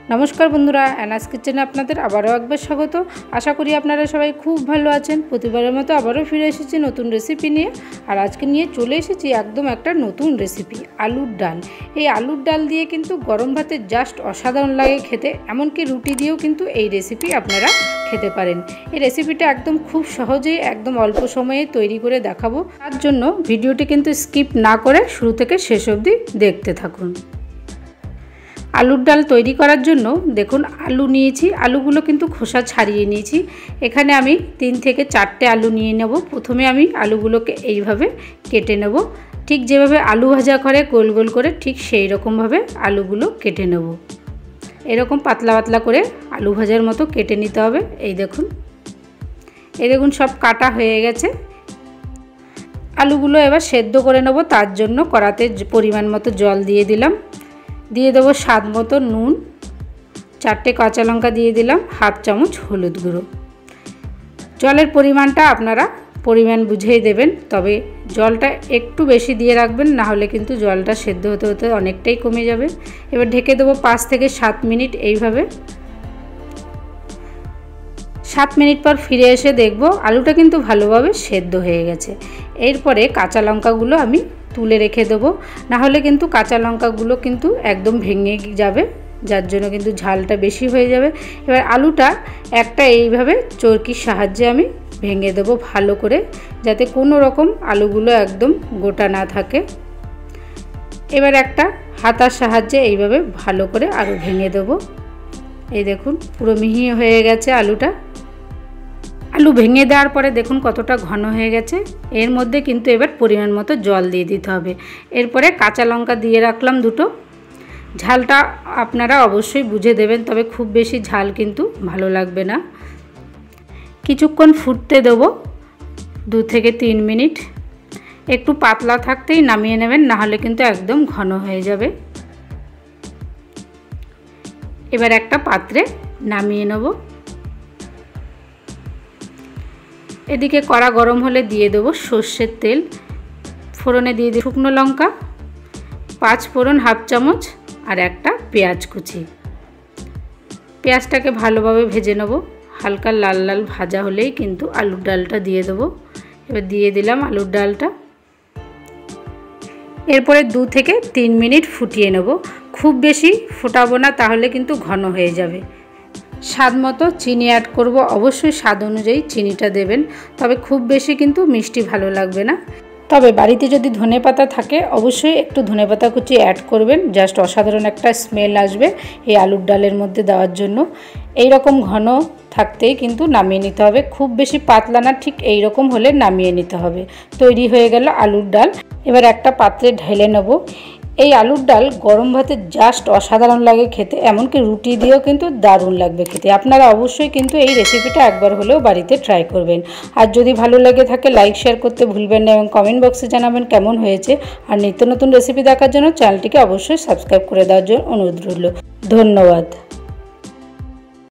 नमस्कार बंधुरा एनास किचेने आपनादेर आबारो एकबार स्वागत। आशा करी आपनारा सबाई खूब भालो आछेन। प्रतिबारेर मतो आबारो फिरे एसेछि नतून रेसिपि निये। और आजके निये चले एसेछि एकदम एकटा नतून रेसिपि आलुर डाल। এই आलुर डाल दिए किन्तु गरम भाते जास्ट असाधारण लागे खेते, एमनकि रुटी दिएও किन्तु এই रेसिपि आपनारा খেতে পারেন। এই রেসিপিটা একদম খুব সহজেই একদম অল্প সময়ে তৈরি করে দেখাবো। তার জন্য ভিডিওটি কিন্তু স্কিপ না করে শুরু থেকে শেষ অবধি দেখতে থাকুন। आलुर डाल तैरी करार जन्य देखुन आलू निয়েছি, आलूगुलो किन्तु खोसा छाड़िए निয়েছি। एखाने आमी 3 থেকে 4টে आलू निয়ে नेब। प्रथमे आमी आलूगुलोके এইভাবে केटे नेब, ठीक जेभाবে आलू भाजा करे गोल गोल करे ठीक সেই রকম ভাবে आलूगुलो केटे नेब। এরকম পাতলা পাতলা করে आलू भाजार मतो केटे निते होबे। এই দেখুন সব কাটা হয়ে গেছে। आलूगुलो এবার সেদ্ধ করে নেব। তার জন্য কড়াতে পরিমাণ মতো জল দিয়ে দিলাম, দিয়ে দেবো স্বাদ মতো নুন, 4টে কাঁচা লঙ্কা দিয়ে দিলাম, হাফ চামচ হলুদ গুঁড়ো। জলের পরিমাণটা আপনারা পরিমাণ বুঝেই দেবেন, তবে জলটা একটু বেশি দিয়ে রাখবেন, না হলে কিন্তু জলটা সেদ্ধ হতে হতে অনেকটাই কমে যাবে। এবার ঢেকে দেবো 5 থেকে 7 মিনিট এইভাবে। 7 মিনিট পর ফিরে এসে দেখব আলুটা কিন্তু ভালোভাবে সেদ্ধ হয়ে গেছে। এরপরে কাঁচা লঙ্কাগুলো আমি তুলে রেখে দেবো, না হলে কিন্তু কাঁচা লঙ্কাগুলো কিন্তু একদম ভেঙে যাবে, যার জন্য কিন্তু ঝালটা বেশি হয়ে যাবে। এবার আলুটা একটা এইভাবে চরকির সাহায্যে আমি ভেঙে দেবো ভালো করে, যাতে কোনো রকম আলুগুলো একদম গোটা না থাকে। এবার একটা হাতার সাহায্যে এইভাবে ভালো করে আরও ভেঙে দেবো। এই দেখুন পুরো মিহি হয়ে গেছে আলুটা। आलू भेंगे देওয়ার পরে দেখুন কতটা ঘন হয়ে গেছে। এর মধ্যে কিন্তু এবার পরিমাণ মতো জল দিয়ে দিতে হবে। এরপরে কাঁচা লঙ্কা দিয়ে রাখলাম দুটো। ঝালটা আপনারা অবশ্যই বুঝে দেবেন, তবে খুব বেশি ঝাল কিন্তু ভালো লাগবে না। কিছুক্ষণ ফুটতে দেব, 2 থেকে 3 মিনিট। একটু পাতলা থাকতেই নামিয়ে নেবেন, না হলে কিন্তু একদম ঘন হয়ে যাবে। এবার একটা পাত্রে নামিয়ে নেব। এদিকে কড়া গরম হলে দিয়ে দেবো সর্ষের তেল। ফোড়নে দিয়ে দিই শুকনো লঙ্কা, 5 ফোড়ন হাফ চামচ, আর একটা পেঁয়াজ কুচি। পেঁয়াজটাকে ভালোভাবে ভেজে নেব। হালকা লাল লাল ভাজা হলেই কিন্তু আলুর ডালটা দিয়ে দেবো। এবার দিয়ে দিলাম আলুর ডালটা। এরপরে 2 থেকে 3 মিনিট ফুটিয়ে নেব। খুব বেশি ফোটাবো না, তাহলে কিন্তু ঘন হয়ে যাবে। স্বাদ মতো চিনি অ্যাড করব, অবশ্যই স্বাদ অনুযায়ী চিনিটা দেবেন, তবে খুব বেশি কিন্তু মিষ্টি ভালো লাগবে না। তবে বাড়িতে যদি ধনেপাতা থাকে অবশ্যই একটু ধনেপাতা কুচি অ্যাড করবেন, জাস্ট অসাধারণ একটা স্মেল আসবে এই আলুর ডালের মধ্যে দেওয়ার জন্য। এই রকম ঘন থাকতেই কিন্তু নামিয়ে নিতে হবে, খুব বেশি পাতলা না, ঠিক এই রকম হলে নামিয়ে নিতে হবে। তৈরি হয়ে গেল আলুর ডাল। এবার একটা পাত্রে ঢেলে নেব। এই আলুর ডাল গরম ভাতে জাস্ট অসাধারণ লাগে খেতে, এমনকি রুটি দিয়েও কিন্তু দারুণ লাগবে খেতে। আপনারা অবশ্যই কিন্তু এই রেসিপিটা একবার হলেও বাড়িতে ট্রাই করবেন। আর যদি ভালো লেগে থাকে লাইক শেয়ার করতে ভুলবেন না, এবং কমেন্ট বক্সে জানাবেন কেমন হয়েছে। আর নিত্য নতুন রেসিপি দেখার জন্য চ্যানেলটিকে অবশ্যই সাবস্ক্রাইব করে দেওয়ার জন্য অনুরোধ রইল। ধন্যবাদ।